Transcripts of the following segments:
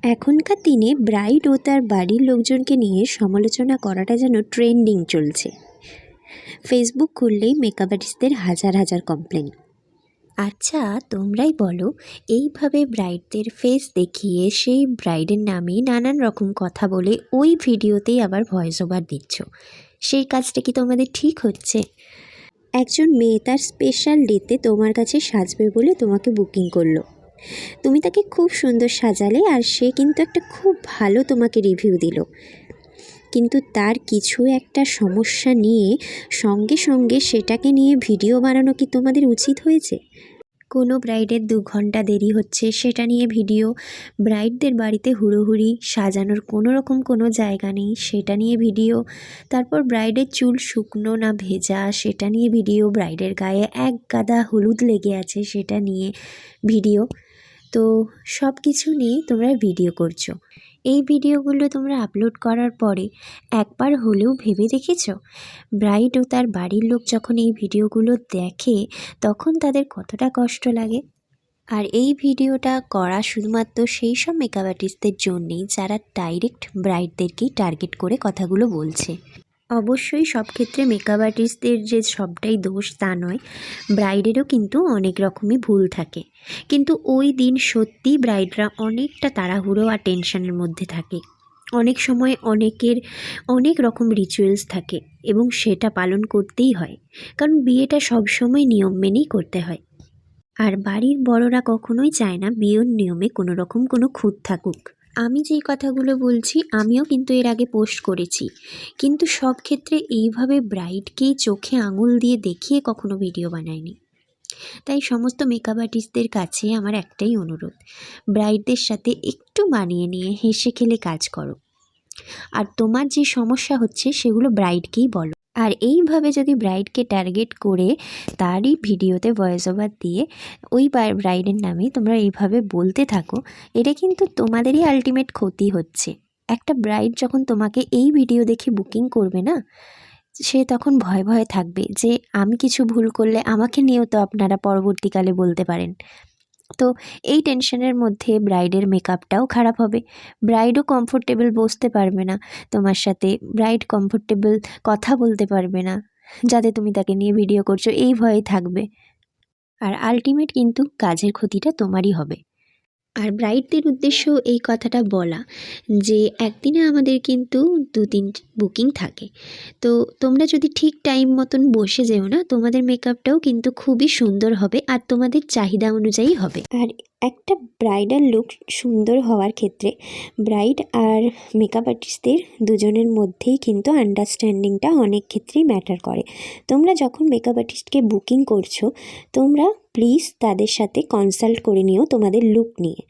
এখনকার দিনে ব্রাইড ও তার বাড়ির লোকজনকে নিয়ে সমালোচনা করাটা যেন ট্রেন্ডিং চলছে। ফেসবুক খুললেই মেকআপ আর্টিস্টদের হাজার হাজার কমপ্লেন। আচ্ছা, তোমরাই বলো, এইভাবে ব্রাইডদের ফেস দেখিয়ে সেই ব্রাইডের নামে নানান রকম কথা বলে ওই ভিডিওতেই আবার ভয়েস ওভার দিচ্ছ, সেই কাজটা কি তোমাদের ঠিক হচ্ছে? একজন মেয়ে তার স্পেশাল ডেতে তোমার কাছে সাজবে বলে তোমাকে বুকিং করলো। তুমি তাকে খুব সুন্দর সাজালে আর সে কিন্তু একটা খুব ভালো তোমাকে রিভিউ দিল, কিন্তু তার কিছু একটা সমস্যা নিয়ে সঙ্গে সঙ্গে সেটাকে নিয়ে ভিডিও বানানো কি তোমাদের উচিত হয়েছে? কোনো ব্রাইডের 2 ঘন্টা দেরি হচ্ছে সেটা নিয়ে ভিডিও, ব্রাইডদের বাড়িতে হুড়োহুড়ি, সাজানোর কোনো জায়গা নেই সেটা নিয়ে ভিডিও, তারপর ব্রাইডের চুল শুকনো না ভেজা সেটা নিয়ে ভিডিও, ব্রাইডের গায়ে এক গাদা হলুদ লেগে আছে সেটা নিয়ে ভিডিও। তো সব কিছু নিয়েই তোমরা ভিডিও করছো। এই ভিডিওগুলো তোমরা আপলোড করার পরে একবার হলেও ভেবে দেখেছো ব্রাইড ও তার বাড়ির লোক যখন এই ভিডিওগুলো দেখে তখন তাদের কতটা কষ্ট লাগে? আর এই ভিডিওটা করা শুধুমাত্র সেই সব মেকআপ আর্টিস্টদের জন্যেই যারা ডাইরেক্ট ব্রাইডদেরকেই টার্গেট করে কথাগুলো বলছে। অবশ্যই সব ক্ষেত্রে মেকআপ আর্টিস্টদের যে সবটাই দোষ তা নয়, ব্রাইডেরও কিন্তু অনেক রকমই ভুল থাকে। কিন্তু ওই দিন সত্যিই ব্রাইডরা অনেকটা তাড়াহুড়ো আর টেনশনের মধ্যে থাকে। অনেক সময় অনেকের অনেক রকম রিচুয়ালস থাকে এবং সেটা পালন করতেই হয়, কারণ বিয়েটা সবসময় নিয়ম মেনেই করতে হয়। আর বাড়ির বড়রা কখনোই চায় না বিয়ের নিয়মে কোনো রকম কোনো খুঁত থাকুক। আমি যেই কথাগুলো বলছি আমিও কিন্তু এর আগে পোস্ট করেছি, কিন্তু সব ক্ষেত্রে এইভাবে ব্রাইডকেই চোখে আঙুল দিয়ে দেখিয়ে কখনো ভিডিও বানাইনি। তাই সমস্ত মেকআপ আর্টিস্টদের কাছে আমার একটাই অনুরোধ, ব্রাইডদের সাথে একটু মানিয়ে নিয়ে হেসে খেলে কাজ করো। আর তোমার যে সমস্যা হচ্ছে সেগুলো ব্রাইডকেই বলো। আর এইভাবে যদি ব্রাইডকে টার্গেট করে তারই ভিডিওতে ভয়েস ওভার দিয়ে ওই ব্রাইডের নামে তোমরা এইভাবে বলতে থাকো, এটা কিন্তু তোমাদেরই আলটিমেট ক্ষতি হচ্ছে। একটা ব্রাইড যখন তোমাকে এই ভিডিও দেখে বুকিং করবে না, সে তখন ভয়ে ভয়ে থাকবে যে আমি কিছু ভুল করলে আমাকে নিয়েও তো আপনারা পরবর্তীকালে বলতে পারেন। তো এই টেনশনের মধ্যে ব্রাইডের মেকআপটাও খারাপ হবে, ব্রাইডও কমফোর্টেবল বসতে পারবে না তোমার সাথে, ব্রাইড কমফোর্টেবল কথা বলতে পারবে না যাতে তুমি তাকে নিয়ে ভিডিও করছো এই ভয়ে থাকবে। আর আলটিমেট কিন্তু কাজের ক্ষতিটা তোমারই হবে। আর ব্রাইডদের উদ্দেশ্যেও এই কথাটা বলা যে একদিনে আমাদের কিন্তু 2-3 বুকিং থাকে, তো তোমরা যদি ঠিক টাইম মতন বসে যেও না, তোমাদের মেকআপটাও কিন্তু খুবই সুন্দর হবে আর তোমাদের চাহিদা অনুযায়ী হবে। আর একটা ব্রাইডাল লুক সুন্দর হওয়ার ক্ষেত্রে ব্রাইড আর মেকআপ আর্টিস্টদের দুজনের মধ্যেই কিন্তু আন্ডারস্ট্যান্ডিংটা অনেক ক্ষেত্রেই ম্যাটার করে। তোমরা যখন মেকআপ আর্টিস্টকে বুকিং করছো, তোমরা প্লিজ তাদের সাথে কনসাল্ট করে নিও তোমাদের লুক নিয়ে।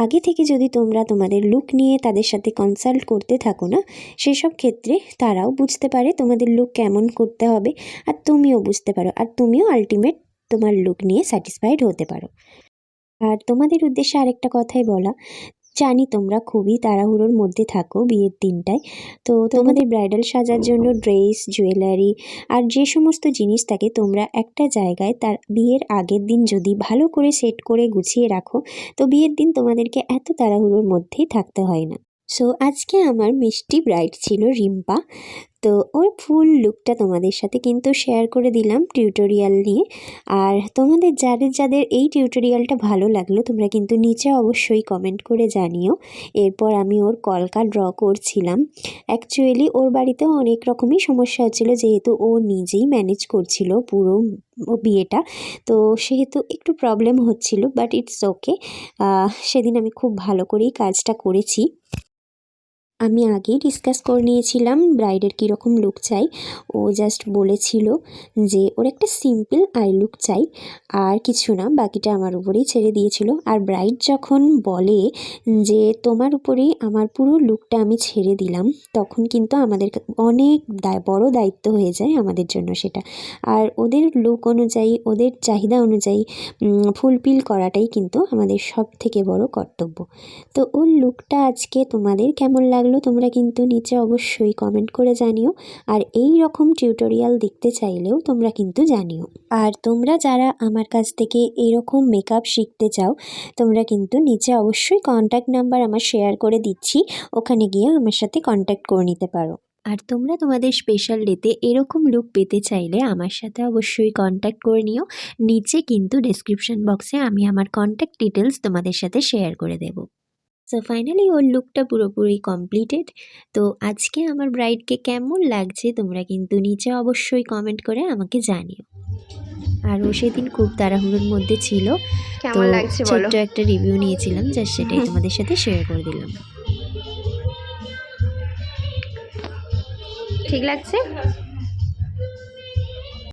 আগে থেকে যদি তোমরা তোমাদের লুক নিয়ে তাদের সাথে কনসাল্ট করতে থাকো না, সেসব ক্ষেত্রে তারাও বুঝতে পারে তোমাদের লুক কেমন করতে হবে আর তুমিও বুঝতে পারো, আর তুমিও আলটিমেট তোমার লুক নিয়ে স্যাটিসফাইড হতে পারো। আর তোমাদের উদ্দেশ্যে আরেকটা কথাই বলা, জানি তোমরা খুবই তাড়াহুড়োর মধ্যে থাকো বিয়ের দিনটায়, তো তোমাদের ব্রাইডাল সাজার জন্য ড্রেস, জুয়েলারি আর যে সমস্ত জিনিস থাকে তোমরা একটা জায়গায় তার বিয়ের আগের দিন যদি ভালো করে সেট করে গুছিয়ে রাখো, তো বিয়ের দিন তোমাদেরকে এত তাড়াহুড়োর মধ্যেই থাকতে হয় না। সো আজকে আমার মিষ্টি ব্রাইড ছিল রিম্পা, তো ওর ফুল লুকটা তোমাদের সাথে কিন্তু শেয়ার করে দিলাম টিউটোরিয়াল নিয়ে। আর তোমাদের যাদের যাদের এই টিউটোরিয়ালটা ভালো লাগলো তোমরা কিন্তু নিচে অবশ্যই কমেন্ট করে জানিও। এরপর আমি ওর কলকা ড্র করছিলাম। অ্যাকচুয়ালি ওর বাড়িতেও অনেক রকমই সমস্যা হচ্ছিলো, যেহেতু ও নিজেই ম্যানেজ করছিল পুরো বিয়েটা, তো সেহেতু একটু প্রবলেম হচ্ছিল, বাট ইটস ওকে। সেদিন আমি খুব ভালো করেই কাজটা করেছি। আমি আগেই ডিসকাস করে নিয়েছিলাম ব্রাইডের কীরকম লুক চাই। ও জাস্ট বলেছিল যে ওর একটা সিম্পল আই লুক চাই, আর কিছু না, বাকিটা আমার উপরেই ছেড়ে দিয়েছিল। আর ব্রাইড যখন বলে যে তোমার উপরেই আমার পুরো লুকটা আমি ছেড়ে দিলাম, তখন কিন্তু আমাদের অনেক বড় দায়িত্ব হয়ে যায় আমাদের জন্য সেটা। আর ওদের লুক অনুযায়ী, ওদের চাহিদা অনুযায়ী ফুলফিল করাটাই কিন্তু আমাদের সব থেকে বড় কর্তব্য। তো ওর লুকটা আজকে তোমাদের কেমন লাগলো লাগলো তোমরা কিন্তু নিচে অবশ্যই কমেন্ট করে জানিও। আর এই রকম টিউটোরিয়াল দেখতে চাইলেও তোমরা কিন্তু জানিও। আর তোমরা যারা আমার কাছ থেকে এরকম মেকআপ শিখতে চাও তোমরা কিন্তু নিচে অবশ্যই কন্ট্যাক্ট নাম্বার আমার শেয়ার করে দিচ্ছি, ওখানে গিয়ে আমার সাথে কন্ট্যাক্ট করে নিতে পারো। আর তোমরা তোমাদের স্পেশাল ডেতে এরকম লুক পেতে চাইলে আমার সাথে অবশ্যই কন্ট্যাক্ট করে নিও। নিচে কিন্তু ডেসক্রিপশন বক্সে আমি আমার কন্ট্যাক্ট ডিটেলস তোমাদের সাথে শেয়ার করে দেবো। সো ফাইনালি ওর লুকটা পুরোপুরি কমপ্লিটেড। তো আজকে আমার ব্রাইডকে কেমন লাগছে তোমরা কিন্তু নিচে অবশ্যই কমেন্ট করে আমাকে জানিও। আর ও সেদিন খুব তাড়াহুড়োর মধ্যে ছিল, তো ছোট্ট একটা রিভিউ নিয়েছিলাম, জাস্ট সেটাই তোমাদের সাথে শেয়ার করে দিলাম। ঠিক লাগছে?